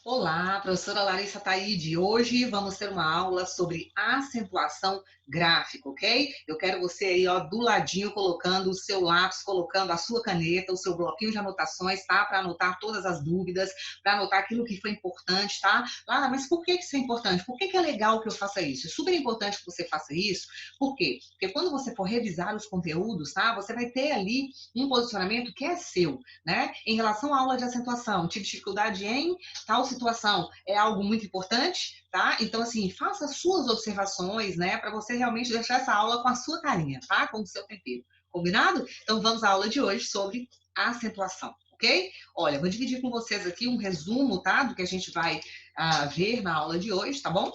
Olá, professora Larissa Taide. Hoje vamos ter uma aula sobre acentuação gráfica, ok? Eu quero você aí, ó, do ladinho, colocando o seu lápis, colocando a sua caneta, o seu bloquinho de anotações, tá? Para anotar todas as dúvidas, para anotar aquilo que foi importante, tá? Ah, mas por que isso é importante? Por que é legal que eu faça isso? É super importante que você faça isso. Por quê? Porque quando você for revisar os conteúdos, tá? Você vai ter ali um posicionamento que é seu, né? Em relação à aula de acentuação, tive dificuldade em tal situação é algo muito importante, tá? Então, assim, faça suas observações, né, para você realmente deixar essa aula com a sua carinha, tá? Com o seu tempero. Combinado? Então, vamos à aula de hoje sobre acentuação, ok? Olha, vou dividir com vocês aqui um resumo, tá? Do que a gente vai ver na aula de hoje, tá bom?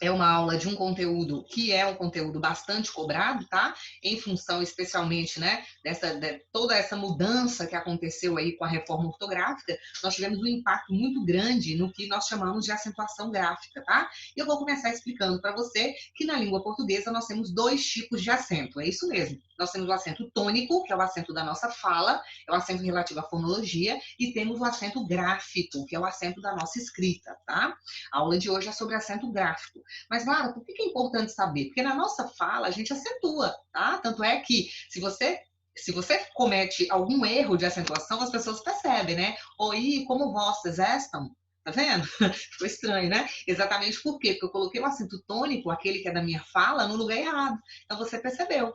É uma aula de um conteúdo que é um conteúdo bastante cobrado, tá? Em função especialmente, né, de toda essa mudança que aconteceu aí com a reforma ortográfica, nós tivemos um impacto muito grande no que nós chamamos de acentuação gráfica, tá? E eu vou começar explicando para você que na língua portuguesa nós temos dois tipos de acento, é isso mesmo. Nós temos o acento tônico, que é o acento da nossa fala, é o acento relativo à fonologia, e temos o acento gráfico, que é o acento da nossa escrita, tá? A aula de hoje é sobre acento gráfico. Mas, Lara, por que é importante saber? Porque na nossa fala a gente acentua, tá? Tanto é que se você comete algum erro de acentuação, as pessoas percebem, né? Oi, como vocês estão? Tá vendo? Ficou estranho, né? Exatamente por quê? Porque eu coloquei o acento tônico, aquele que é da minha fala, no lugar errado. Então você percebeu.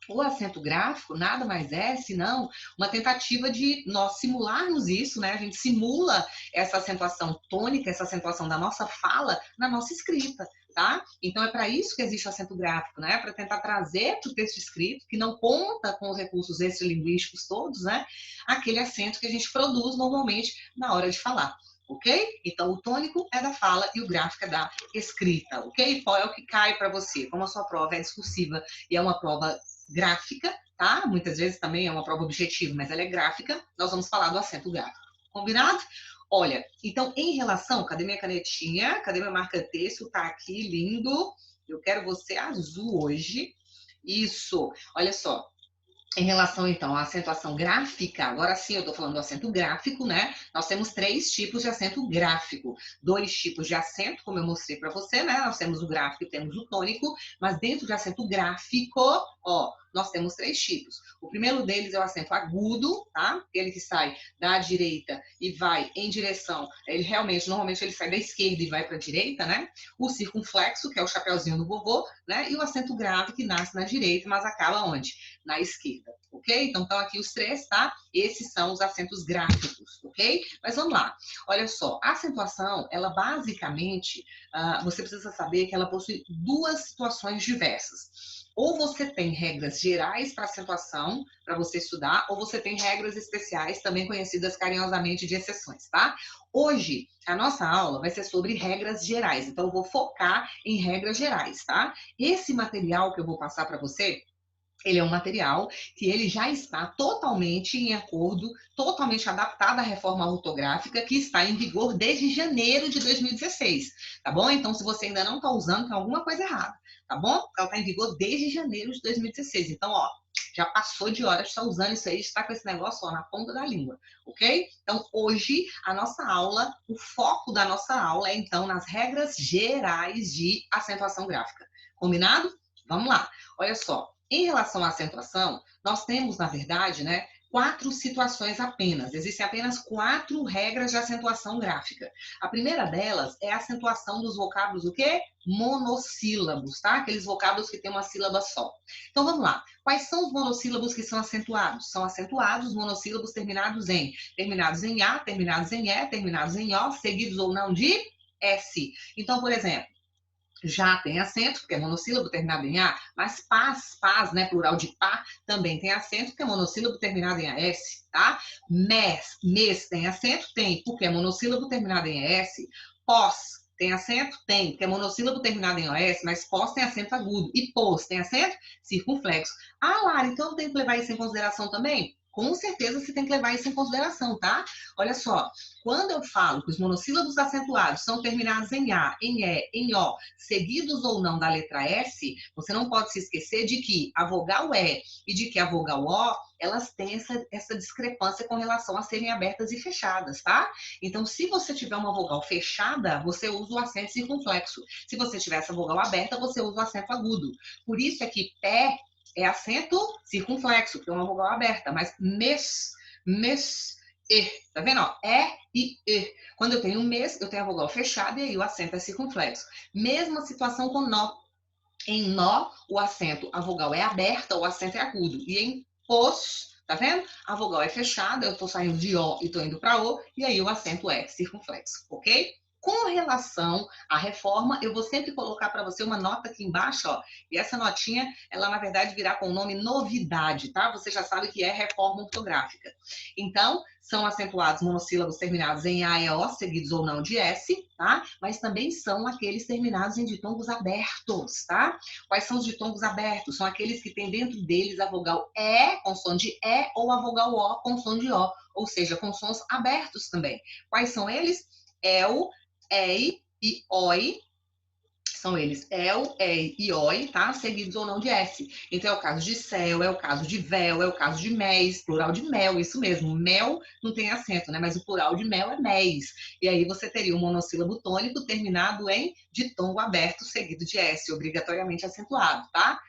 O acento gráfico nada mais é senão uma tentativa de nós simularmos isso, né? A gente simula essa acentuação tônica, essa acentuação da nossa fala na nossa escrita, tá? Então é para isso que existe o acento gráfico, né? Para tentar trazer para o texto escrito, que não conta com os recursos extralinguísticos todos, né? Aquele acento que a gente produz normalmente na hora de falar. Ok? Então, o tônico é da fala e o gráfico é da escrita, ok? Qual é o que cai para você? Como a sua prova é discursiva e é uma prova gráfica, tá? Muitas vezes também é uma prova objetiva, mas ela é gráfica. Nós vamos falar do acento gráfico. Combinado? Olha, então, em relação, cadê minha canetinha? Cadê meu marca-texto? Tá aqui, lindo. Eu quero você azul hoje. Isso. Olha só, em relação, então, à acentuação gráfica, agora sim eu estou falando do acento gráfico, né? Nós temos três tipos de acento gráfico. Dois tipos de acento, como eu mostrei para você, né? Nós temos o gráfico e temos o tônico, mas dentro de acento gráfico, ó, nós temos três tipos. O primeiro deles é o acento agudo, tá? Ele que sai da direita e vai em direção, ele realmente, normalmente ele sai da esquerda e vai para a direita, né? O circunflexo, que é o chapeuzinho do vovô, né? E o acento grave, que nasce na direita, mas acaba onde? Na esquerda, ok? Então, estão aqui os três, tá? Esses são os acentos gráficos, ok? Mas vamos lá. Olha só, a acentuação, ela basicamente, você precisa saber que ela possui duas situações diversas. Ou você tem regras gerais para acentuação, para você estudar, ou você tem regras especiais, também conhecidas carinhosamente de exceções, tá? Hoje, a nossa aula vai ser sobre regras gerais, então eu vou focar em regras gerais, tá? Esse material que eu vou passar para você, ele é um material que ele já está totalmente em acordo, totalmente adaptado à reforma ortográfica que está em vigor desde janeiro de 2016, tá bom? Então, se você ainda não está usando, tem alguma coisa errada, tá bom? Ela está em vigor desde janeiro de 2016. Então, ó, já passou de hora de estar usando isso aí, de estar com esse negócio ó, na ponta da língua, ok? Então, hoje, a nossa aula, o foco da nossa aula é, então, nas regras gerais de acentuação gráfica. Combinado? Vamos lá. Olha só, em relação à acentuação, nós temos, na verdade, né, quatro situações apenas. Existem apenas quatro regras de acentuação gráfica. A primeira delas é a acentuação dos vocábulos, o quê? Monossílabos, tá? Aqueles vocábulos que têm uma sílaba só. Então, vamos lá. Quais são os monossílabos que são acentuados? São acentuados monossílabos terminados em A, terminados em E, terminados em O, seguidos ou não de S. Então, por exemplo, já tem acento, porque é monossílabo terminado em A, mas paz, né, plural de pá, também tem acento, porque é monossílabo terminado em AS, tá? Mês tem acento? Tem, porque é monossílabo terminado em AS. Pós tem acento? Tem, porque é monossílabo terminado em OS, mas pós tem acento agudo. E pós tem acento? Circunflexo. Ah, Lara, então eu tenho que levar isso em consideração também? Com certeza você tem que levar isso em consideração, tá? Olha só, quando eu falo que os monossílabos acentuados são terminados em A, em E, em O, seguidos ou não da letra S, você não pode se esquecer de que a vogal E e de que a vogal O, elas têm essa discrepância com relação a serem abertas e fechadas, tá? Então, se você tiver uma vogal fechada, você usa o acento circunflexo. Se você tiver essa vogal aberta, você usa o acento agudo. Por isso é que pé é acento circunflexo, porque é uma vogal aberta, mas e. Tá vendo? Ó? E e. Quando eu tenho mes, eu tenho a vogal fechada e aí o acento é circunflexo. Mesma situação com nó. Em nó, o acento, a vogal é aberta, o acento é agudo. E em pos, tá vendo? A vogal é fechada, eu tô saindo de O e tô indo para O, e aí o acento é circunflexo, ok? Com relação à reforma, eu vou sempre colocar para você uma nota aqui embaixo, ó. E essa notinha, ela na verdade virá com o nome novidade, tá? Você já sabe que é reforma ortográfica. Então, são acentuados monossílabos terminados em A e O, seguidos ou não de S, tá? Mas também são aqueles terminados em ditongos abertos, tá? Quais são os ditongos abertos? São aqueles que têm dentro deles a vogal E com som de E ou a vogal O com som de O, ou seja, com sons abertos também. Quais são eles? El, EI e OI. São eles el, ei e oi, tá? Seguidos ou não de S. Então é o caso de céu, é o caso de véu, é o caso de méis, plural de mel, isso mesmo. Mel não tem acento, né? Mas o plural de mel é méis. E aí você teria um monossílabo tônico terminado em ditongo aberto, seguido de S, obrigatoriamente acentuado, tá?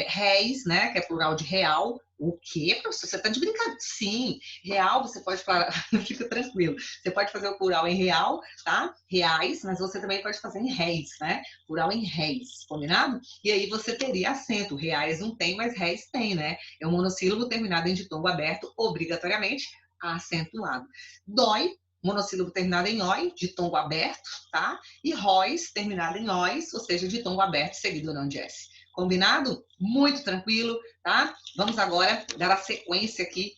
Réis, né? Que é plural de real. O quê, professor? Você tá de brincadeira? Sim, real você pode falar, fica tranquilo. Você pode fazer o plural em real, tá? Reais, mas você também pode fazer em réis, né? Plural em réis, combinado? E aí você teria acento. Reais não tem, mas réis tem, né? É um monossílabo terminado em ditongo aberto, obrigatoriamente acentuado. Dói, monossílabo terminado em oi, ditongo aberto, tá? E róis, terminado em ois, ou seja, ditongo aberto, seguido ou não de S. Combinado? Muito tranquilo, tá? Vamos agora dar a sequência aqui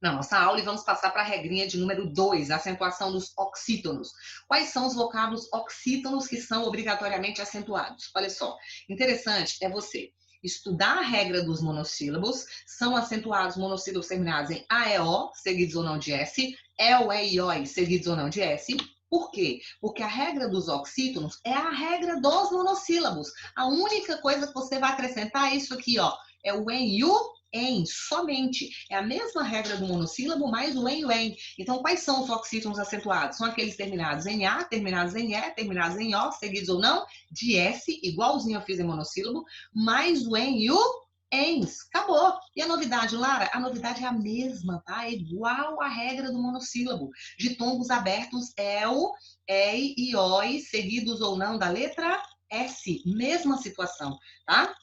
na nossa aula e vamos passar para a regrinha de número 2, a acentuação dos oxítonos. Quais são os vocábulos oxítonos que são obrigatoriamente acentuados? Olha só, interessante é você estudar a regra dos monossílabos, são acentuados monossílabos terminados em A, E, O, seguidos ou não de S, El, E e Oi, seguidos ou não de S. Por quê? Porque a regra dos oxítonos é a regra dos monossílabos. A única coisa que você vai acrescentar é isso aqui, ó, é o en e o em, somente. É a mesma regra do monossílabo, mais o em e o em. Então, quais são os oxítonos acentuados? São aqueles terminados em A, terminados em E, terminados em O, seguidos ou não, de S, igualzinho eu fiz em monossílabo, mais o em e o ens. Acabou. E a novidade, Lara? A novidade é a mesma, tá? É igual à regra do monossílabo. Ditongos abertos, el, ei e oi, seguidos ou não da letra S. Mesma situação, tá?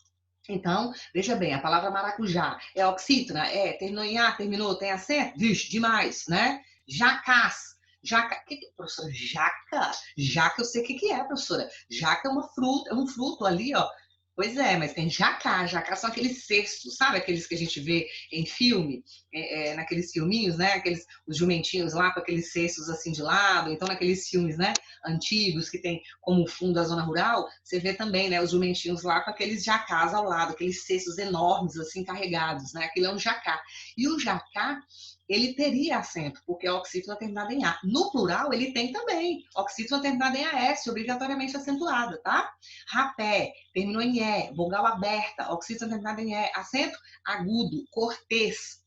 Então, veja bem, a palavra maracujá é oxítona? É, terminou em A, terminou, tem acento? Vixe, demais, né? Jacás. Jaca, professora, jaca? Jaca, eu sei o que é, professora. Jaca é uma fruta, é um fruto ali, ó. Pois é, mas tem jacá. Jacá são aqueles cestos, sabe? Aqueles que a gente vê em filme, naqueles filminhos, né? Aqueles, os jumentinhos lá com aqueles cestos assim de lado. Então, naqueles filmes, né? Antigos que tem como fundo a zona rural, você vê também, né? Os jumentinhos lá com aqueles jacás ao lado, aqueles cestos enormes assim carregados, né? Aquilo é um jacá. E o jacá, ele teria acento, porque é oxítona terminada em A. No plural, ele tem também oxítona terminada em AS, obrigatoriamente acentuada, tá? Rapé, terminou em E, vogal aberta, oxítona terminada em E, acento agudo, cortês,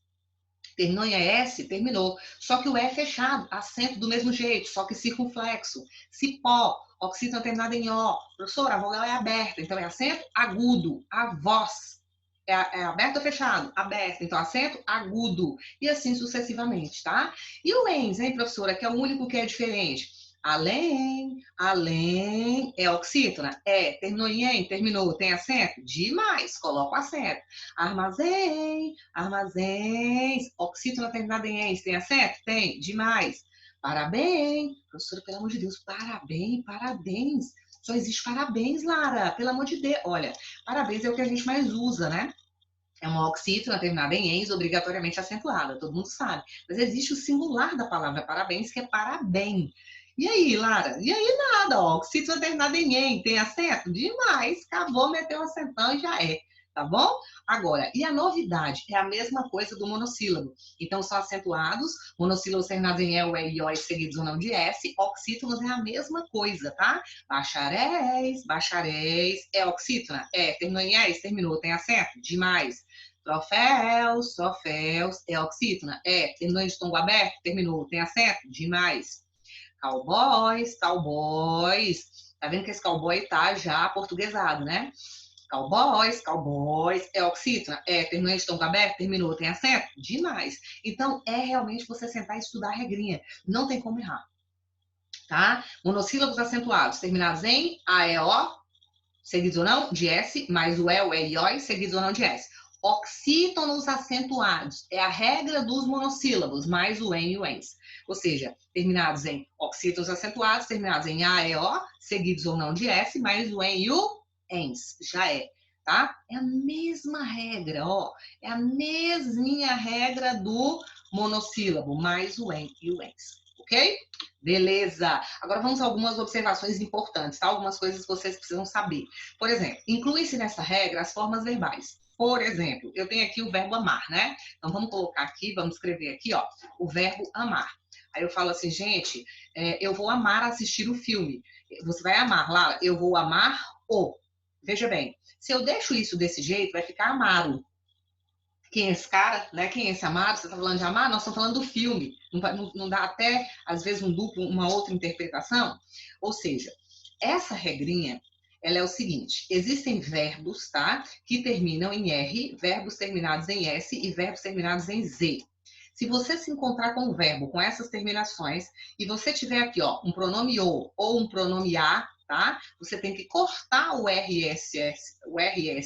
terminou em ES, terminou. Só que o E é fechado, acento do mesmo jeito, só que circunflexo. Cipó, oxítona terminada em O. Professora, a vogal é aberta, então é acento agudo. A voz é aberto ou fechado? Aberto, então acento agudo. E assim sucessivamente, tá? E o ENS, hein, professora, que é o único que é diferente? Além, além, é oxítona? É, terminou em em, terminou, tem acento? Demais, coloca o acento. Armazém, armazéns, oxítona terminada em ens, tem acento? Tem, demais. Parabéns, professora, pelo amor de Deus, parabéns, parabéns. Só existe parabéns, Lara, pelo amor de Deus. Olha, parabéns é o que a gente mais usa, né? É uma oxítona terminada em ens, obrigatoriamente acentuada, todo mundo sabe. Mas existe o singular da palavra parabéns, que é parabéns. E aí, Lara? E aí nada, ó. Oxítona terminada em en, tem acento? Demais, acabou, meteu um acentão e já é. tá bom? Agora, e a novidade? É a mesma coisa do monossílabo. Então, são acentuados, monossílabos terminados em E, U, E, I, O, seguidos ou não de S, oxítonos é a mesma coisa, tá? Bacharéis, bacharéis, é oxítona? É, terminou em S, terminou, tem acento? Demais. Troféus, troféus, é oxítona? É, terminou em tom aberto? Terminou, tem acento? Demais. Cowboys, cowboys. Tá vendo que esse cowboy tá já portuguesado, né? Cowboys, cowboys, é oxítona? É, terminou em tom aberto? Terminou, tem acento? Demais. Então, é realmente você sentar e estudar a regrinha. Não tem como errar, tá? Monossílabos acentuados, terminados em A, E, O, seguidos ou não de S, mais o E, o E e O, seguidos ou não de S. Oxítonos acentuados é a regra dos monossílabos, mais o EN e o ENS. Ou seja, terminados em oxítonos acentuados, terminados em A, E, O, seguidos ou não de S, mais o EN e o ENS. Já é, tá? É a mesma regra, ó. É a mesminha regra do monossílabo, mais o EN e o ENS. Ok? Beleza. Agora vamos a algumas observações importantes, tá? Algumas coisas que vocês precisam saber. Por exemplo, inclui-se nessa regra as formas verbais. Por exemplo, eu tenho aqui o verbo amar, né? Então vamos colocar aqui, vamos escrever aqui, ó, o verbo amar. Aí eu falo assim, gente, eu vou amar assistir o filme. Você vai amar, lá, eu vou amar o. Veja bem, se eu deixo isso desse jeito, vai ficar amaro. Quem é esse cara, né? Quem é esse Amaro? Você está falando de Amaro? Nós estamos falando do filme. Não dá até, às vezes, uma outra interpretação? Ou seja, essa regrinha, ela é o seguinte, existem verbos, tá? Que terminam em R, verbos terminados em S e verbos terminados em Z. Se você se encontrar com um verbo com essas terminações e você tiver aqui, ó, um pronome o ou um pronome a, tá? Você tem que cortar o RS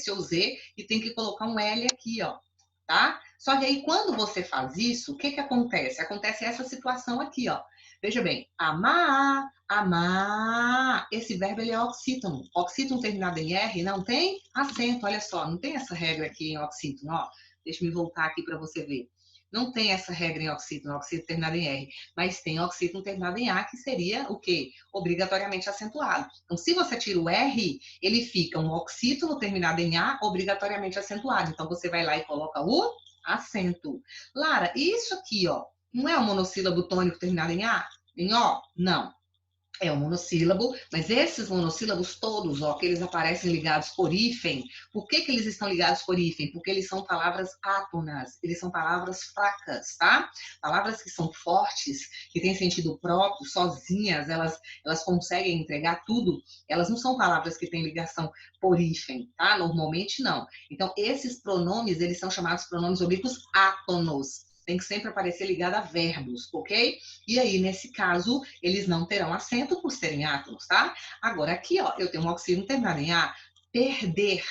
ou Z e tem que colocar um L aqui, ó, tá? Só que aí, quando você faz isso, o que que acontece? Acontece essa situação aqui, ó. Veja bem, amar, amar. Esse verbo, ele é oxítono. Oxítono terminado em R não tem acento, olha só. Não tem essa regra aqui em oxítono, ó. Deixa eu me voltar aqui para você ver. Não tem essa regra em oxítono, oxítono terminado em R. Mas tem oxítono terminado em A, que seria o quê? Obrigatoriamente acentuado. Então, se você tira o R, ele fica um oxítono terminado em A, obrigatoriamente acentuado. Então, você vai lá e coloca o acento. Lara, isso aqui, ó, não é um monossílabo tônico terminado em A? Em O? Não. É um monossílabo, mas esses monossílabos todos, ó, que eles aparecem ligados por hífen, por que que eles estão ligados por hífen? Porque eles são palavras átonas, eles são palavras fracas, tá? Palavras que são fortes, que têm sentido próprio, sozinhas, elas conseguem entregar tudo, elas não são palavras que têm ligação por hífen, tá? Normalmente não. Então, esses pronomes, eles são chamados pronomes oblíquos átonos. Tem que sempre aparecer ligado a verbos, ok? E aí, nesse caso, eles não terão acento por serem átomos, tá? Agora, aqui, ó, eu tenho um oxígeno terminado em A. Perder.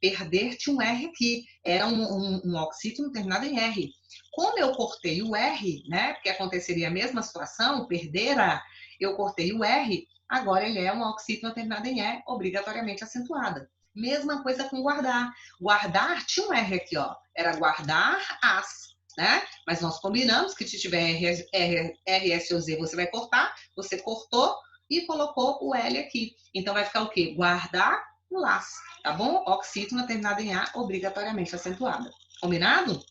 Perder tinha um R aqui. Era um oxítono terminado em R. Como eu cortei o R, né? Porque aconteceria a mesma situação, perdera, eu cortei o R, agora ele é um oxítono terminado em E, obrigatoriamente acentuada. Mesma coisa com guardar. Guardar tinha um R aqui, ó. Era guardar as. Né? Mas nós combinamos que se tiver RS ou Z, você vai cortar, você cortou e colocou o L aqui. Então vai ficar o quê? Guardar o las, tá bom? Oxítono terminado em A, obrigatoriamente acentuada. Combinado?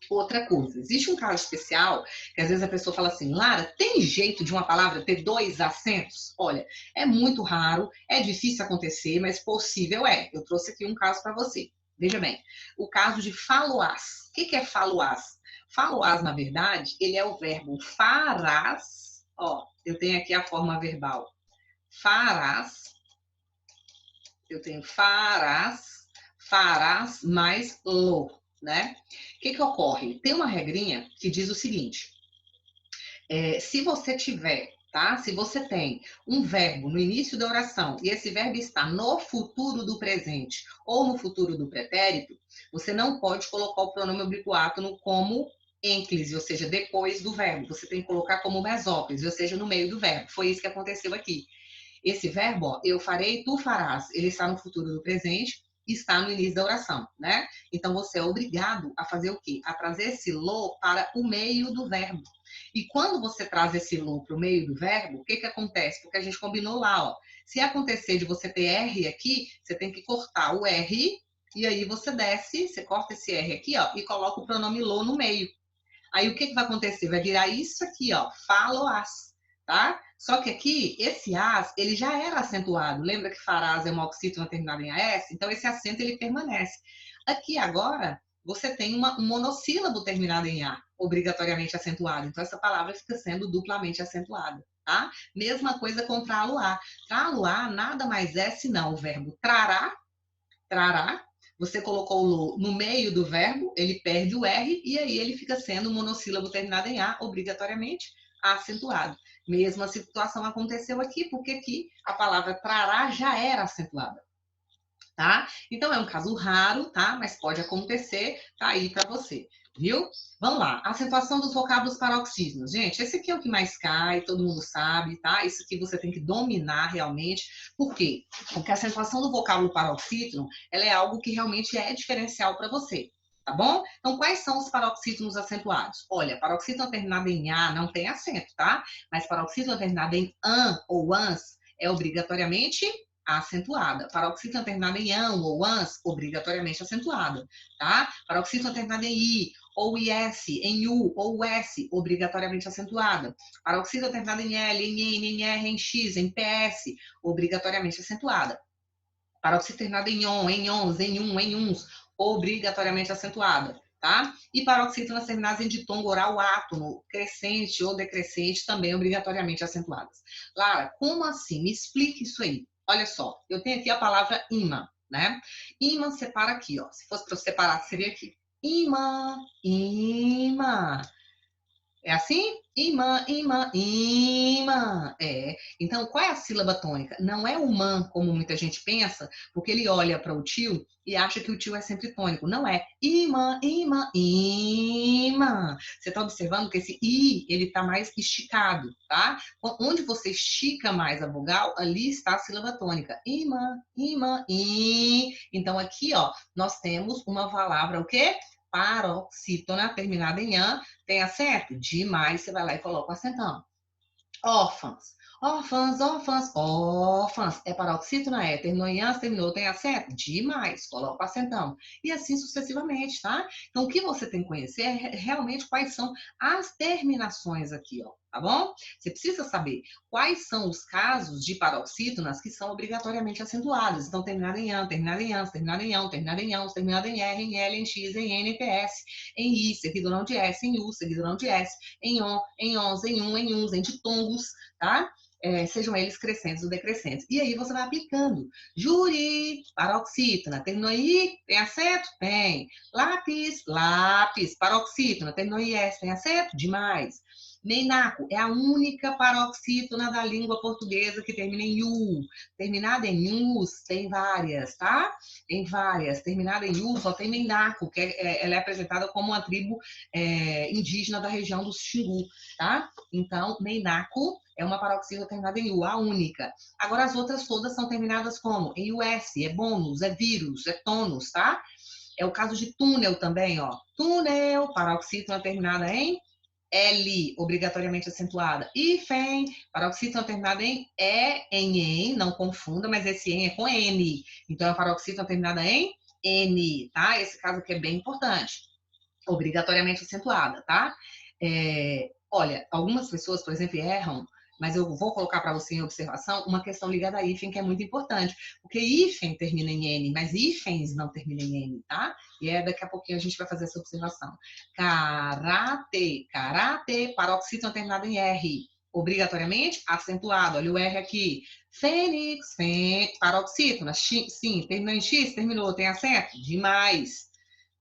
Outra coisa, existe um caso especial que às vezes a pessoa fala assim, Lara, tem jeito de uma palavra ter dois acentos? Olha, é muito raro, é difícil acontecer, mas possível é. Eu trouxe aqui um caso para você. Veja bem, o caso de faloás. O que é faloás? Faloás, na verdade, ele é o verbo farás. Ó, eu tenho aqui a forma verbal. Farás. Eu tenho farás, farás mais lo, né? O que ocorre? Tem uma regrinha que diz o seguinte: se você tiver, tá? Se você tem um verbo no início da oração e esse verbo está no futuro do presente ou no futuro do pretérito, você não pode colocar o pronome oblíquo átono como ênclise, ou seja, depois do verbo. Você tem que colocar como mesóclise, ou seja, no meio do verbo. Foi isso que aconteceu aqui. Esse verbo, ó, eu farei, tu farás, ele está no futuro do presente, está no início da oração, né? Então você é obrigado a fazer o quê? A trazer esse lo para o meio do verbo. E quando você traz esse lo para o meio do verbo, o que acontece? Porque a gente combinou lá, ó. Se acontecer de você ter R aqui, você tem que cortar o R E aí você desce, você corta esse R aqui, ó, e coloca o pronome lo no meio. Aí o que vai acontecer? Vai virar isso aqui, ó, faloás, tá? Só que aqui, esse as, ele já era acentuado. Lembra que farás é uma oxítona terminada em AS? Então esse acento ele permanece. Aqui agora, você tem um monossílabo terminado em A, obrigatoriamente acentuado. Então essa palavra fica sendo duplamente acentuada, tá? Mesma coisa com traluá. Traluá nada mais é senão o verbo trará, trará, você colocou o no meio do verbo, ele perde o R e aí ele fica sendo um monossílabo terminado em A, obrigatoriamente acentuado. Mesma situação aconteceu aqui, porque aqui a palavra trará já era acentuada. Tá? Então é um caso raro, tá? Mas pode acontecer, tá aí para você, viu? Vamos lá, acentuação dos vocábulos paroxítonos. Gente, esse aqui é o que mais cai, todo mundo sabe, tá? Isso aqui você tem que dominar realmente. Por quê? Porque a acentuação do vocábulo paroxítono, ela é algo que realmente é diferencial para você. Tá bom? Então, quais são os paroxítonos acentuados? Olha, paroxítono terminado em A não tem acento, tá? Mas paroxítono terminado em an ou ans é obrigatoriamente acentuada. Paroxítona terminada em an ou ans, obrigatoriamente acentuada, tá? Paroxítona terminada em i ou is, em u ou s, obrigatoriamente acentuada. Paroxítona terminada em l, em n, em r, em x, em ps, obrigatoriamente acentuada. Paroxítona terminada em on, em ons, em em uns, obrigatoriamente acentuada. Tá? E paroxítonas terminadas em ditongo oral átono, crescente ou decrescente, também obrigatoriamente acentuadas. Lara, como assim? Me explique isso aí. Olha só, eu tenho aqui a palavra imã, né? Imã separa aqui, ó. Se fosse para eu separar, seria aqui. Imã, imã. É assim? Imã, imã, imã. É. Então, qual é a sílaba tônica? Não é o man, como muita gente pensa, porque ele olha para o tio e acha que o tio é sempre tônico. Não é. Imã, imã, imã. Você está observando que esse i, ele está mais esticado, tá? Onde você estica mais a vogal, ali está a sílaba tônica. Imã, imã, im. Então, aqui, ó, nós temos uma palavra, o quê? Paroxítona, terminada em an, tem acento? Demais, você vai lá e coloca o acentão. Órfãos. Órfãs, órfãs, órfãs. É paroxítona? É. Terminou em ans, terminou, tem acento? Demais. Coloca o acentão. E assim sucessivamente, tá? Então, o que você tem que conhecer é realmente quais são as terminações aqui, ó. Tá bom? Você precisa saber quais são os casos de paroxítonas que são obrigatoriamente acentuadas. Então, terminada em an, terminada em ans, terminada em ão, terminada em ãos, terminada em r, em l, em x, em n, em ps, em i, seguido não de s, em u, seguido não de s, em on, em ons, em em uns, em ditongos, tá? Sejam eles crescentes ou decrescentes. E aí você vai aplicando. Juri, paroxítona, terminou em I, tem acento? Tem. Lápis, lápis, paroxítona, terminou em S, tem acento? Demais. Meinaco é a única paroxítona da língua portuguesa que termina em U. Terminada em US, tem várias, tá? Tem várias. Terminada em U, só tem Meinaco, que ela é apresentada como uma tribo indígena da região do Xingu, tá? Então, Meinaco é uma paroxítona terminada em U, a única. Agora, as outras todas são terminadas como? Em US, é bônus, é vírus, é tônus, tá? É o caso de túnel também, ó. Túnel, paroxítona terminada em L, obrigatoriamente acentuada. Hífen, paroxítona terminada em E, em EN, não confunda, mas esse EN é com N. Então, é a paroxítona terminada em N, tá? Esse caso aqui é bem importante. Obrigatoriamente acentuada, tá? Olha, algumas pessoas, por exemplo, erram, mas eu vou colocar para você em observação uma questão ligada a hífen que é muito importante, porque hífen termina em N, mas hífens não terminam em N, tá? E daqui a pouquinho a gente vai fazer essa observação. Karate, karate, paroxítona terminada em R, obrigatoriamente acentuado, olha o R aqui. Fênix, paroxítona, sim, terminou em X, terminou, tem acento? Demais.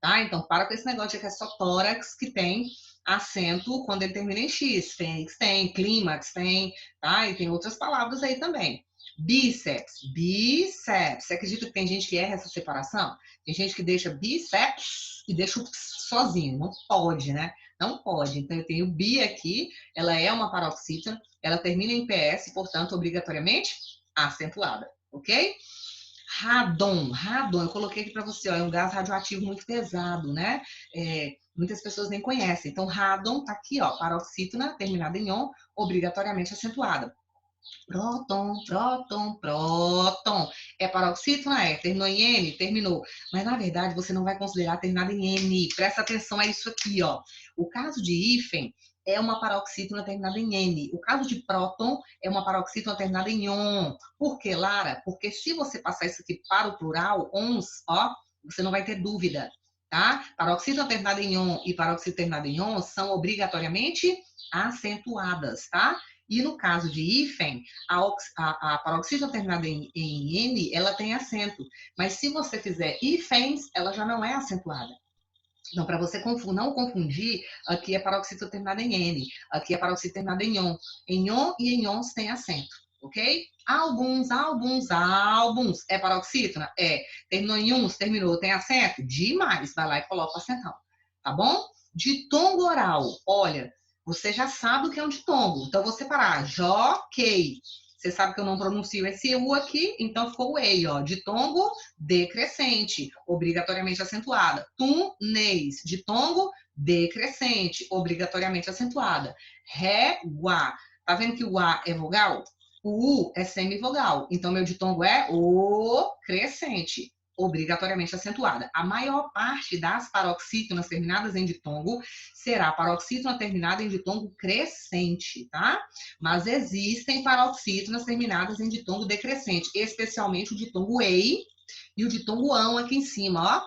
Tá? Então, para com esse negócio de que é só tórax que tem acento quando ele termina em X. Fênix tem, clímax tem, tá? E tem outras palavras aí também. Bíceps, bíceps. Você acredita que tem gente que erra essa separação? Tem gente que deixa bíceps e deixa o sozinho. Não pode, né? Não pode. Então, eu tenho bi aqui, ela é uma paroxítona, ela termina em PS, portanto, obrigatoriamente acentuada, ok? Radon, radon, eu coloquei aqui para você, ó, é um gás radioativo muito pesado, né? Muitas pessoas nem conhecem. Então, radon tá aqui, ó, paroxítona, terminada em on, obrigatoriamente acentuada. Próton, próton, próton. É paroxítona? É. Terminou em N? Terminou. Mas, na verdade, você não vai considerar terminada em N. Presta atenção a isso aqui, ó. O caso de hífen é uma paroxítona terminada em N. O caso de próton é uma paroxítona terminada em on. Por quê, Lara? Porque se você passar isso aqui para o plural, ons, ó, você não vai ter dúvida, tá? Paroxítona terminada em on e paroxítona terminada em on são obrigatoriamente acentuadas, tá? E no caso de hífen, a paroxítona terminada em N, ela tem acento. Mas se você fizer hífens, ela já não é acentuada. Então, para você não confundir, aqui é paroxítona terminada em N, aqui é paroxítona terminada em on. Em on e em ons tem acento, ok? Alguns. É paroxítona? É. Terminou em uns? Terminou. Tem acento? Demais. Vai lá e coloca o acentão. Tá bom? Ditongo oral. Olha, você já sabe o que é um ditongo. Então, vou separar. Joquei. Você sabe que eu não pronuncio esse U aqui, então ficou o EI, ó. Ditongo decrescente, obrigatoriamente acentuada. Tunês, ditongo decrescente, obrigatoriamente acentuada. Régua. Tá vendo que o A é vogal? O U é semivogal. Então, meu ditongo é o crescente, obrigatoriamente acentuada. A maior parte das paroxítonas terminadas em ditongo será paroxítona terminada em ditongo crescente, tá? Mas existem paroxítonas terminadas em ditongo decrescente, especialmente o ditongo EI e o ditongo ão aqui em cima, ó.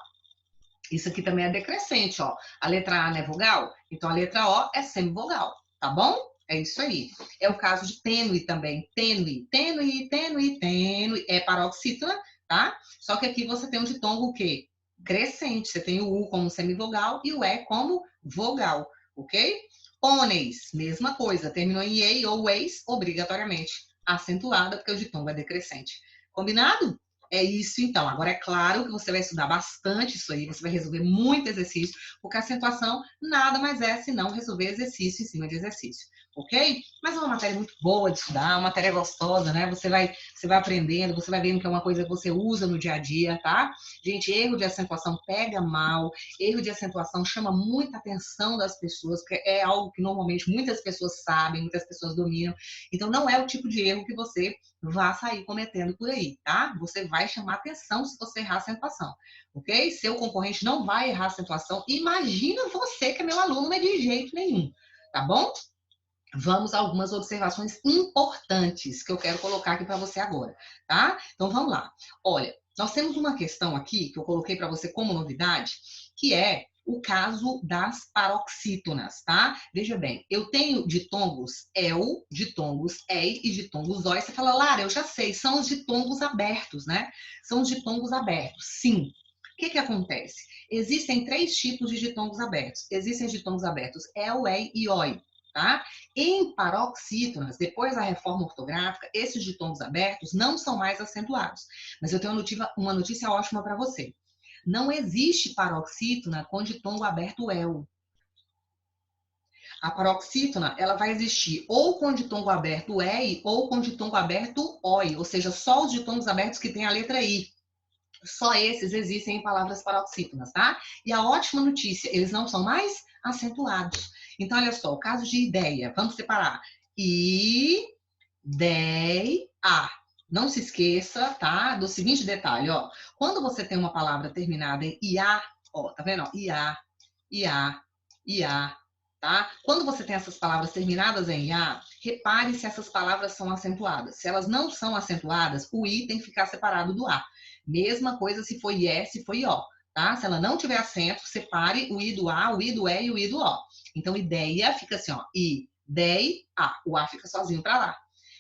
Isso aqui também é decrescente, ó. A letra A não é vogal, então a letra O é semivogal, tá bom? É isso aí. É o caso de tênue também. Tênue, tênue, tênue, tênue. É paroxítona, tá? Só que aqui você tem um ditongo o quê? Crescente. Você tem o U como semivogal e o E como vogal, ok? Pôneis, mesma coisa. Terminou em EI ou eis, obrigatoriamente acentuada, porque o ditongo é decrescente. Combinado? É isso, então. Agora, é claro que você vai estudar bastante isso aí, você vai resolver muito exercício, porque a acentuação nada mais é senão resolver exercício em cima de exercício, ok? Mas é uma matéria muito boa de estudar, uma matéria gostosa, né? Você vai aprendendo, você vai vendo que é uma coisa que você usa no dia a dia, tá? Gente, erro de acentuação pega mal, erro de acentuação chama muita atenção das pessoas, porque é algo que normalmente muitas pessoas sabem, muitas pessoas dominam, então não é o tipo de erro que você vá sair cometendo por aí, tá? Você vai chamar atenção se você errar a acentuação, ok? Seu concorrente não vai errar a acentuação. Imagina você que é meu aluno, não é de jeito nenhum, tá bom? Vamos a algumas observações importantes que eu quero colocar aqui para você agora, tá? Então vamos lá. Olha, nós temos uma questão aqui que eu coloquei para você como novidade, que é o caso das paroxítonas, tá? Veja bem, eu tenho ditongos el, ditongos ei e ditongos oi. Você fala, Lara, eu já sei, são os ditongos abertos, né? São os ditongos abertos, sim. O que que acontece? Existem três tipos de ditongos abertos. Existem ditongos abertos el, ei e oi, tá? Em paroxítonas, depois da reforma ortográfica, esses ditongos abertos não são mais acentuados. Mas eu tenho uma notícia ótima para você. Não existe paroxítona com ditongo aberto el. A paroxítona, ela vai existir ou com ditongo aberto ei ou com ditongo aberto oi, ou seja, só os ditongos abertos que têm a letra i. Só esses existem em palavras paroxítonas, tá? E a ótima notícia, eles não são mais acentuados. Então, olha só, o caso de ideia, vamos separar. Ideia. Não se esqueça, tá? Do seguinte detalhe, ó. Quando você tem uma palavra terminada em ia, ó, tá vendo? Ó, ia, tá? Quando você tem essas palavras terminadas em ia, repare se essas palavras são acentuadas. Se elas não são acentuadas, o i tem que ficar separado do a. Mesma coisa se for ié, se for ió, tá? Se ela não tiver acento, separe o i do a, o i do é e o i do ó. Então, ideia fica assim, ó. Ideia, o a fica sozinho para lá.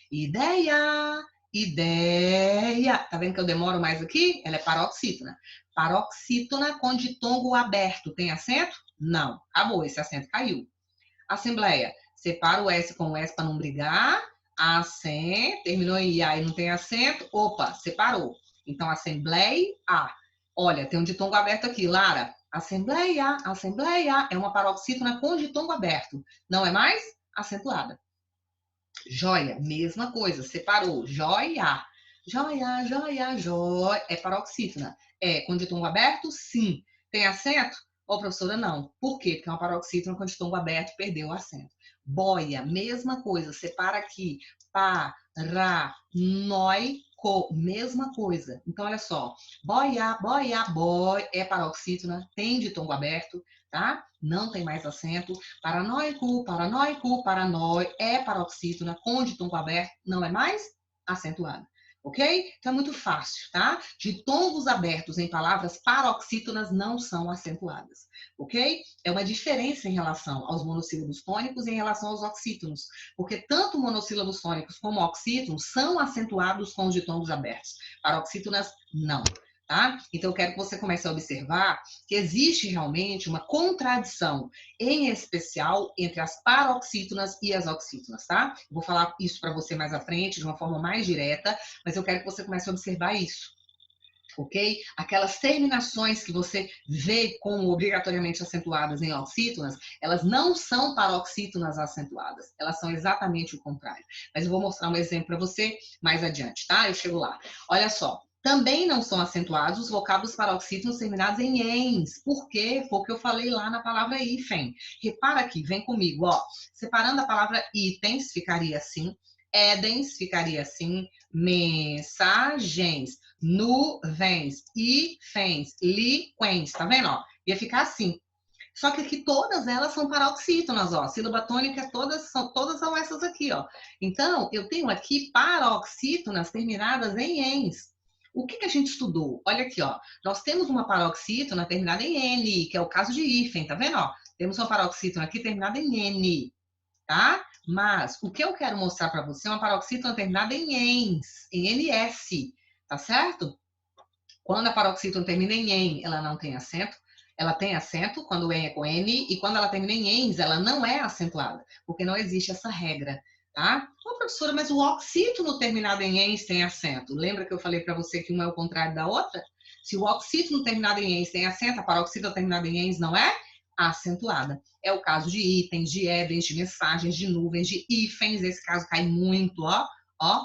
Ideia, ideia. Tá vendo que eu demoro mais aqui? Ela é paroxítona. Paroxítona com ditongo aberto. Tem acento? Não. Acabou, esse acento caiu. Assembleia. Separa o S com o S para não brigar. Acento. Terminou em IA e não tem acento. Opa, separou. Então, assembleia. Olha, tem um ditongo aberto aqui, Lara. Assembleia, assembleia. É uma paroxítona com ditongo aberto. Não é mais acentuada. Joia, mesma coisa, separou. Joia, joia, joia, joia. É paroxítona. É com ditongo aberto? Sim. Tem acento? Ó, professora, não. Por quê? Porque é uma paroxítona com ditongo aberto, perdeu o acento. Boia, mesma coisa. Separa aqui. Pa, ra, noi, co. Mesma coisa. Então, olha só. Boia, boia, boi. É paroxítona, tem ditongo aberto, tá? Não tem mais acento. Paranoico, paranoico, paranoi. É paroxítona com ditongo aberto, não é mais acentuada. Ok? Então é muito fácil, tá? Ditongos abertos em palavras paroxítonas não são acentuadas, ok? É uma diferença em relação aos monossílabos tônicos e em relação aos oxítonos, porque tanto monossílabos tônicos como oxítonos são acentuados com os ditongos abertos. Paroxítonas, não. Tá? Então, eu quero que você comece a observar que existe realmente uma contradição, em especial entre as paroxítonas e as oxítonas, tá? Eu vou falar isso para você mais à frente, de uma forma mais direta, mas eu quero que você comece a observar isso, ok? Aquelas terminações que você vê como obrigatoriamente acentuadas em oxítonas, elas não são paroxítonas acentuadas, elas são exatamente o contrário. Mas eu vou mostrar um exemplo para você mais adiante, tá? Eu chego lá. Olha só. Também não são acentuados os vocábulos paroxítonos terminados em ens. Por quê? Foi o que eu falei lá na palavra hífen. Repara aqui, vem comigo, ó. Separando a palavra itens, ficaria assim. Edens, ficaria assim. Mensagens. Nuvens, hífens, líquens. Tá vendo, ó? Ia ficar assim. Só que aqui todas elas são paroxítonas, ó. Sílaba tônica, todas são essas aqui, ó. Então, eu tenho aqui paroxítonas terminadas em ens. O que a gente estudou? Olha aqui, ó. Nós temos uma paroxítona terminada em N, que é o caso de hífen, tá vendo, ó? Temos uma paroxítona aqui terminada em N, tá? Mas o que eu quero mostrar para você é uma paroxítona terminada em ens, em NS, tá certo? Quando a paroxítona termina em en, ela não tem acento. Ela tem acento quando o en é com N, e quando ela termina em ens, ela não é acentuada, porque não existe essa regra, tá? Ô, professora, mas o oxítono terminado em ens tem acento. Lembra que eu falei para você que uma é o contrário da outra? Se o oxítono terminado em ens tem acento, a paroxítona terminada em ens não é acentuada. É o caso de itens, de edens, de mensagens, de nuvens, de hífens. Esse caso cai muito, ó. Ó,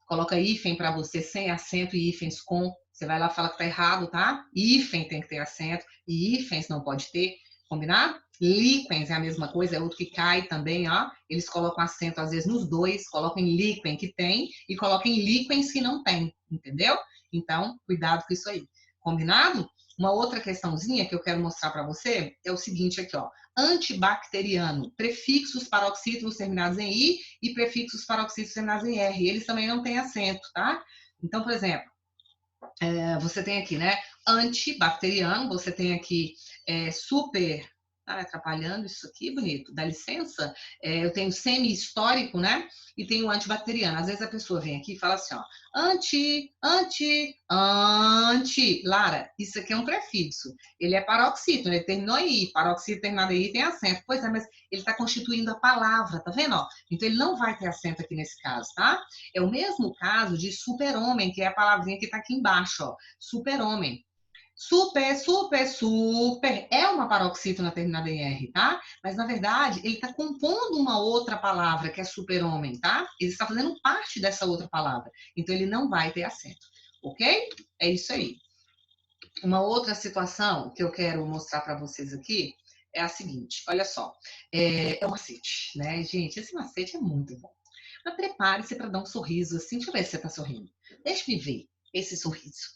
coloca hífen para você sem acento e hífens com. Você vai lá e fala que tá errado, tá? Hífen tem que ter acento e hífens não pode ter, combinado? Líquens é a mesma coisa, é outro que cai também, ó. Eles colocam acento às vezes nos dois, colocam em líquen que tem e colocam em líquens que não tem, entendeu? Então, cuidado com isso aí. Combinado? Uma outra questãozinha que eu quero mostrar para você é o seguinte aqui, ó. Antibacteriano, prefixos paroxítonos terminados em I e prefixos paroxítonos terminados em R. Eles também não têm acento, tá? Então, por exemplo, você tem aqui, né? Antibacteriano, você tem aqui super. Tá atrapalhando isso aqui, bonito. Dá licença. Eu tenho semi-histórico, né? E tenho antibacteriano. Às vezes a pessoa vem aqui e fala assim, ó. Anti. Lara, isso aqui é um prefixo. Ele é paroxítono, ele terminou em I. Paroxítono terminado em I tem acento. Pois é, mas ele está constituindo a palavra, tá vendo? Ó? Então ele não vai ter acento aqui nesse caso, tá? É o mesmo caso de super-homem, que é a palavrinha que está aqui embaixo, ó. Super-homem. Super, super, super. É uma paroxítona terminada em R, tá? Mas, na verdade, ele está compondo uma outra palavra, que é super-homem, tá? Ele está fazendo parte dessa outra palavra. Então, ele não vai ter acento, ok? É isso aí. Uma outra situação que eu quero mostrar para vocês aqui é a seguinte. Olha só. É um macete, né? Gente, esse macete é muito bom. Mas prepare-se para dar um sorriso assim. Deixa eu ver se você está sorrindo. Deixa-me ver esse sorriso.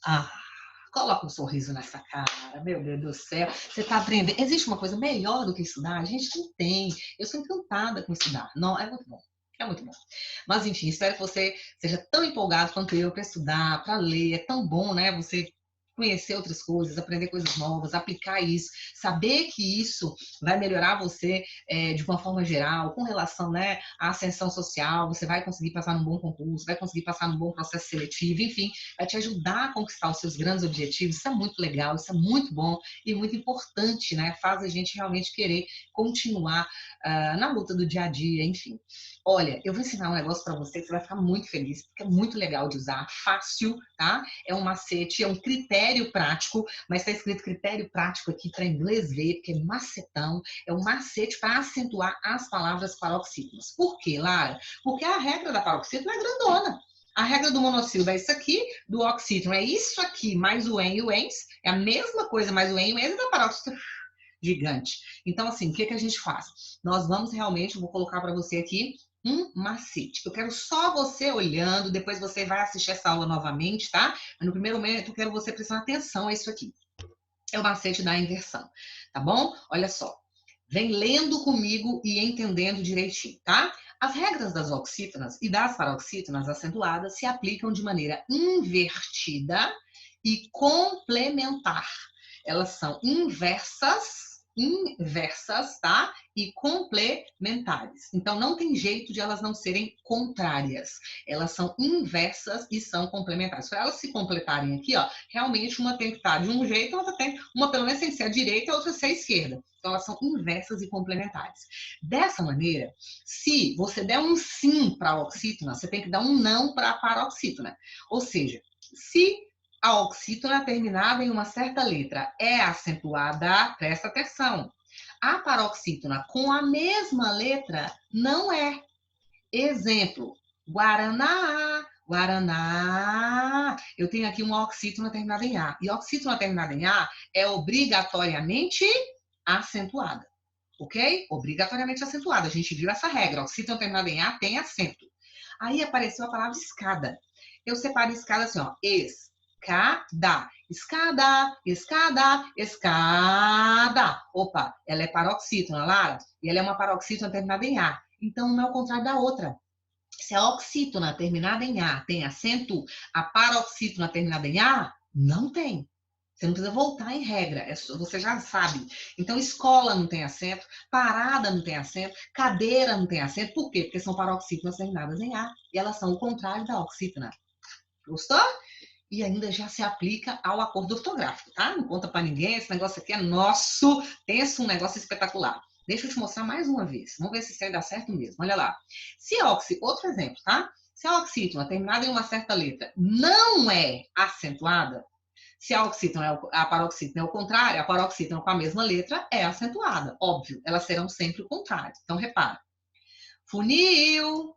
Coloca um sorriso nessa cara, meu Deus do céu. Você está aprendendo. Existe uma coisa melhor do que estudar? A gente não tem. Eu sou encantada com estudar. Não, é muito bom. É muito bom. Mas, enfim, espero que você seja tão empolgado quanto eu para estudar, para ler. É tão bom, né? Você conhecer outras coisas, aprender coisas novas, aplicar isso, saber que isso vai melhorar você de uma forma geral, com relação, né, à ascensão social, você vai conseguir passar num bom concurso, vai conseguir passar num bom processo seletivo, enfim, vai te ajudar a conquistar os seus grandes objetivos. Isso é muito legal, isso é muito bom e muito importante, né? Faz a gente realmente querer continuar na luta do dia a dia, enfim. Olha, eu vou ensinar um negócio para você que você vai ficar muito feliz, porque é muito legal de usar, fácil, tá? É um macete, é um critério prático, mas está escrito critério prático aqui para inglês ver, porque é macetão, é um macete para acentuar as palavras paroxítonas. Por quê, Lara? Porque a regra da paroxítona é grandona. A regra do monossílabo é isso aqui, do oxítono é isso aqui, mais o en e o ens, é a mesma coisa, mais o en e o ens, e da paroxítona gigante. Então, assim, o que a gente faz? Nós vamos realmente, vou colocar para você aqui um macete. Eu quero só você olhando, depois você vai assistir essa aula novamente, tá? Mas no primeiro momento, eu quero você prestar atenção a isso aqui. É o macete da inversão, tá bom? Olha só. Vem lendo comigo e entendendo direitinho, tá? As regras das oxítonas e das paroxítonas acentuadas se aplicam de maneira invertida e complementar. Elas são inversas, tá? E complementares. Então, não tem jeito de elas não serem contrárias. Elas são inversas e são complementares. Para elas se completarem aqui, ó, realmente uma tem que estar de um jeito, a outra tem, uma pelo menos tem que ser a direita e a outra ser a esquerda. Então, elas são inversas e complementares. Dessa maneira, se você der um sim para a oxítona, você tem que dar um não para a paroxítona. Ou seja, se a oxítona terminada em uma certa letra é acentuada, presta atenção. A paroxítona com a mesma letra não é. Exemplo, Guaraná, Guaraná. Eu tenho aqui uma oxítona terminada em A. E oxítona terminada em A é obrigatoriamente acentuada. Ok? Obrigatoriamente acentuada. A gente viu essa regra. Oxítona terminada em A tem acento. Aí apareceu a palavra escada. Eu separo escada assim, ó. Escada. Escada, escada, escada. Opa, ela é paroxítona, Lara. E ela é uma paroxítona terminada em A. Então, não é o contrário da outra. Se a oxítona terminada em A tem acento, a paroxítona terminada em A não tem. Você não precisa voltar em regra, você já sabe. Então, escola não tem acento, parada não tem acento, cadeira não tem acento. Por quê? Porque são paroxítonas terminadas em A. E elas são o contrário da oxítona. Gostou? E ainda já se aplica ao acordo ortográfico, tá? Não conta para ninguém, esse negócio aqui é nosso. Pensa um negócio espetacular. Deixa eu te mostrar mais uma vez. Vamos ver se isso aí dá certo mesmo. Olha lá. Se a outro exemplo, tá? Se a oxítona terminada em uma certa letra não é acentuada, se a oxítona a paroxítona é o contrário, a paroxítona com a mesma letra é acentuada. Óbvio, elas serão sempre o contrário. Então, repara. Funil.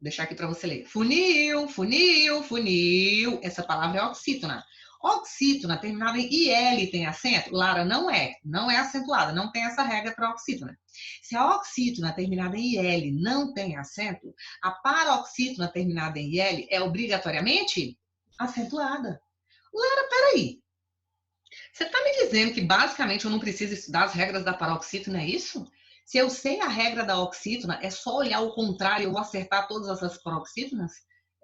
Vou deixar aqui para você ler. Funil, funil, funil. Essa palavra é oxítona. Oxítona terminada em IL tem acento? Lara, não é. Não é acentuada. Não tem essa regra para oxítona. Se a oxítona terminada em IL não tem acento, a paroxítona terminada em IL é obrigatoriamente acentuada. Lara, peraí. Você está me dizendo que basicamente eu não preciso estudar as regras da paroxítona, é isso? Se eu sei a regra da oxítona, é só olhar o contrário e eu vou acertar todas essas paroxítonas?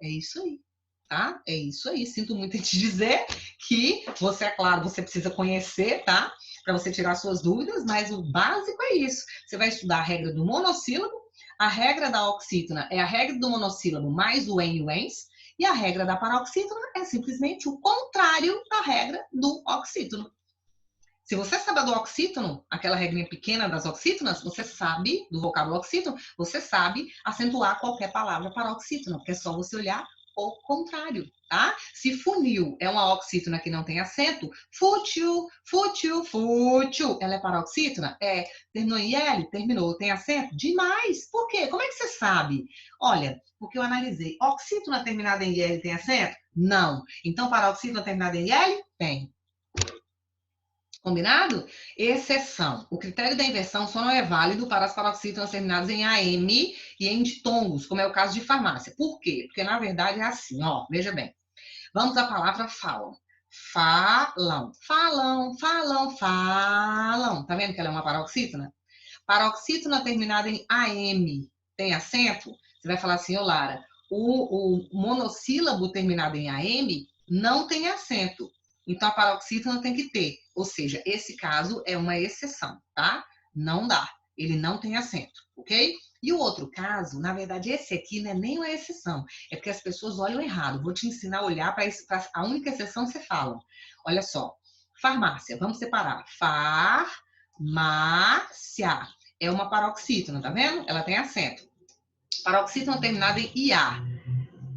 É isso aí, tá? É isso aí. Sinto muito em te dizer que você, é claro, você precisa conhecer, tá? Para você tirar suas dúvidas, mas o básico é isso. Você vai estudar a regra do monossílabo, a regra da oxítona é a regra do monossílabo mais o en e o ens, e a regra da paroxítona é simplesmente o contrário da regra do oxítono. Se você sabe do oxítono, aquela regrinha pequena das oxítonas, você sabe, do vocábulo oxítono, você sabe acentuar qualquer palavra paroxítona, porque é só você olhar o contrário, tá? Se funil é uma oxítona que não tem acento, fútil, fútil, fútil, ela é paroxítona? É. Terminou em L? Terminou. Tem acento? Demais. Por quê? Como é que você sabe? Olha, porque eu analisei. Oxítona terminada em L tem acento? Não. Então, paroxítona terminada em L? Tem. Combinado? Exceção. O critério da inversão só não é válido para as paroxítonas terminadas em AM e em ditongos, como é o caso de farmácia. Por quê? Porque, na verdade, é assim, ó. Veja bem. Vamos à palavra falam. Falam. Falam, falam, falam. Tá vendo que ela é uma paroxítona? Paroxítona terminada em AM tem acento? Você vai falar assim, ô Lara, o monossílabo terminado em AM não tem acento. Então, a paroxítona tem que ter. Ou seja, esse caso é uma exceção, tá? Não dá. Ele não tem acento, ok? E o outro caso, na verdade, esse aqui não é nem uma exceção. É porque as pessoas olham errado. Vou te ensinar a olhar para a única exceção que você fala. Olha só. Farmácia. Vamos separar. Farmácia. É uma paroxítona, tá vendo? Ela tem acento. Paroxítona terminada em IA.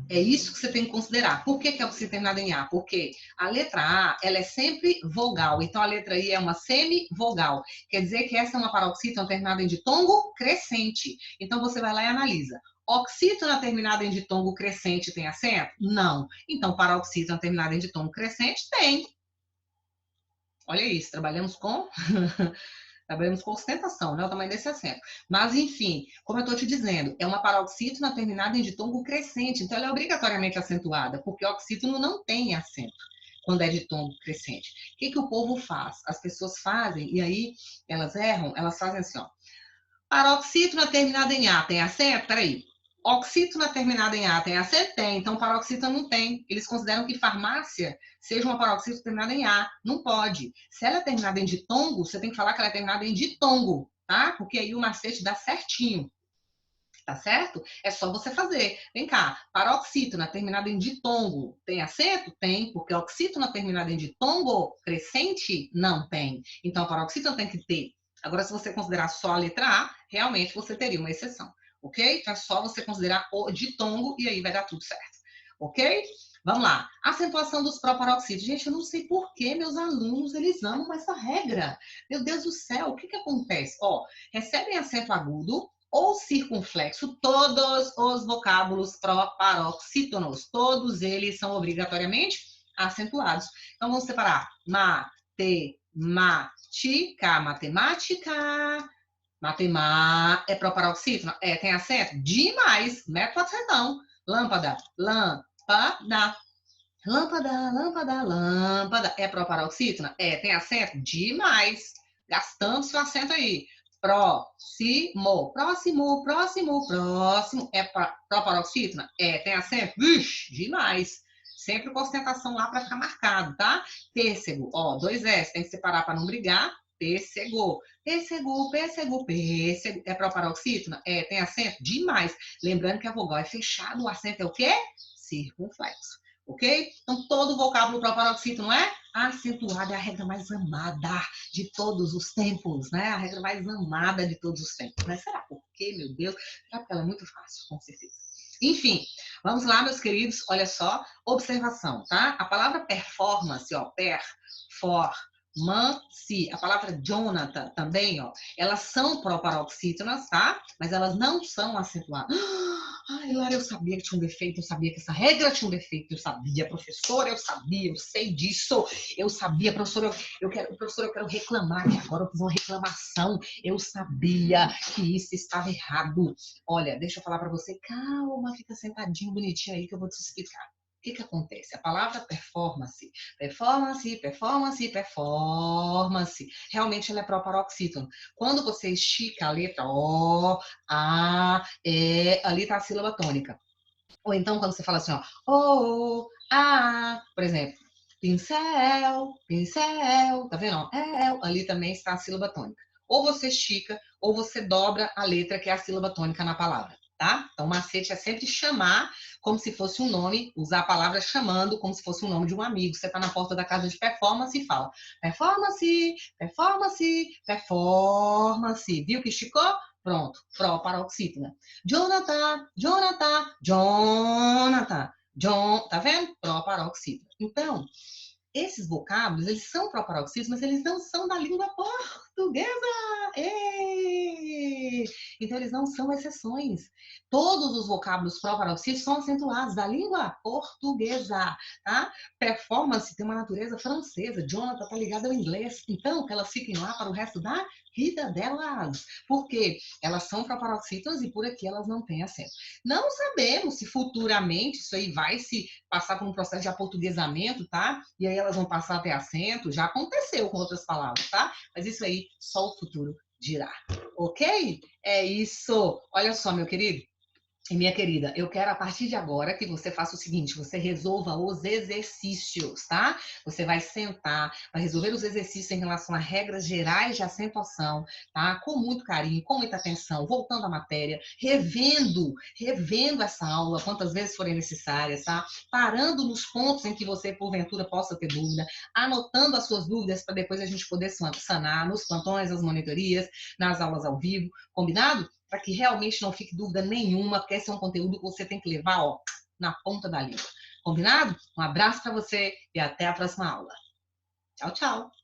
É isso que você tem que considerar. Por que é oxítona terminada em A? Porque a letra A, ela é sempre vogal. Então, a letra I é uma semivogal. Quer dizer que essa é uma paroxítona terminada em ditongo crescente. Então, você vai lá e analisa. Oxítona terminada em ditongo crescente tem acento? Não. Então, paroxítona terminada em ditongo crescente tem. Olha isso, trabalhamos com Trabalhamos com ostentação, né? O tamanho desse acento. Mas, enfim, como eu estou te dizendo, é uma paroxítona terminada em ditongo crescente, então ela é obrigatoriamente acentuada, porque o oxítono não tem acento quando é ditongo crescente. O que o povo faz? As pessoas fazem, e aí elas erram, elas fazem assim, ó. Paroxítona terminada em A tem acento? Peraí. Oxítona terminada em A tem acento? Tem. Então, paroxítona não tem. Eles consideram que farmácia seja uma paroxítona terminada em A. Não pode. Se ela é terminada em ditongo, você tem que falar que ela é terminada em ditongo, tá? Porque aí o macete dá certinho. Tá certo? É só você fazer. Vem cá, paroxítona terminada em ditongo tem acento? Tem, porque oxítona terminada em ditongo crescente não tem. Então, a paroxítona tem que ter. Agora, se você considerar só a letra A, realmente você teria uma exceção, ok? Então, é só você considerar o ditongo e aí vai dar tudo certo, ok? Vamos lá. Acentuação dos proparoxítonos. Gente, eu não sei por que meus alunos, eles amam essa regra. Meu Deus do céu, o que acontece? Ó, recebem acento agudo ou circunflexo todos os vocábulos proparoxítonos. Todos eles são obrigatoriamente acentuados. Então, vamos separar. Matemática, matemática. É proparoxítono? É, tem acento? Demais. Método acentão. Lâmpada, lâmpada. Lâmpada, lâmpada, lâmpada. É proparoxítona? É, tem acento? Demais. Gastando seu acento aí. Próximo, próximo, próximo, próximo. É proparoxítona? É, tem acento? Vixe, demais. Sempre com ostentação lá para ficar marcado, tá? Pêssego, ó, 2 S, tem que separar para não brigar. Pêssego, pêssego, pêssego, pêssego. É proparoxítona? É, tem acento? Demais. Lembrando que a vogal é fechada, o acento é o quê? Circunflexo. Ok? Então, todo o vocábulo proparoxítono é acentuado, é a regra mais amada de todos os tempos, né? A regra mais amada de todos os tempos. Mas será por quê, meu Deus? Será porque ela é muito fácil, com certeza. Enfim, vamos lá, meus queridos. Olha só, observação, tá? A palavra performance, ó, a palavra Jonathan também, ó, elas são proparoxítonas, tá? Mas elas não são acentuadas. Ai, Lara, eu sabia que tinha um defeito, eu sabia que essa regra tinha um defeito, eu sabia, professora, eu sabia, eu sei disso, eu sabia, professora, eu quero reclamar, que agora eu fiz uma reclamação, eu sabia que isso estava errado. Olha, deixa eu falar para você, calma, fica sentadinho, bonitinho aí que eu vou te explicar. O que acontece? A palavra performance, performance, performance, performance, realmente ela é proparoxítono. Quando você estica a letra O, A, E, ali está a sílaba tônica. Ou então, quando você fala assim, ó, O, A, por exemplo, pincel, pincel, tá vendo? Ali também está a sílaba tônica. Ou você estica, ou você dobra a letra que é a sílaba tônica na palavra, tá? Então, o macete é sempre chamar como se fosse um nome, usar a palavra chamando como se fosse um nome de um amigo. Você tá na porta da casa de performance e fala performance, performance, performance. Viu que esticou? Pronto, proparoxítona. Jonathan, Jonathan, Jonathan, John, tá vendo? Proparoxítona. Então, esses vocábulos, eles são proparoxítonos, mas eles não são da língua portuguesa. Êêê! Então, eles não são exceções. Todos os vocábulos proparoxítonos são acentuados da língua portuguesa, tá? Performance tem uma natureza francesa. Jonathan tá ligado ao inglês. Então, que elas fiquem lá para o resto da vida delas. Por quê? Elas são proparoxítonas e por aqui elas não têm acento. Não sabemos se futuramente isso aí vai se passar por um processo de aportuguesamento, tá? E aí elas vão passar a ter acento. Já aconteceu com outras palavras, tá? Mas isso aí só o futuro dirá. Ok? É isso. Olha só, meu querido. E minha querida, eu quero a partir de agora que você faça o seguinte, você resolva os exercícios, tá? Você vai sentar, vai resolver os exercícios em relação a regras gerais de acentuação, tá? Com muito carinho, com muita atenção, voltando à matéria, revendo essa aula quantas vezes forem necessárias, tá? Parando nos pontos em que você, porventura, possa ter dúvida, anotando as suas dúvidas para depois a gente poder sanar nos plantões, nas monitorias, nas aulas ao vivo, combinado? Para que realmente não fique dúvida nenhuma, porque esse é um conteúdo que você tem que levar, ó, na ponta da língua. Combinado? Um abraço para você e até a próxima aula. Tchau, tchau.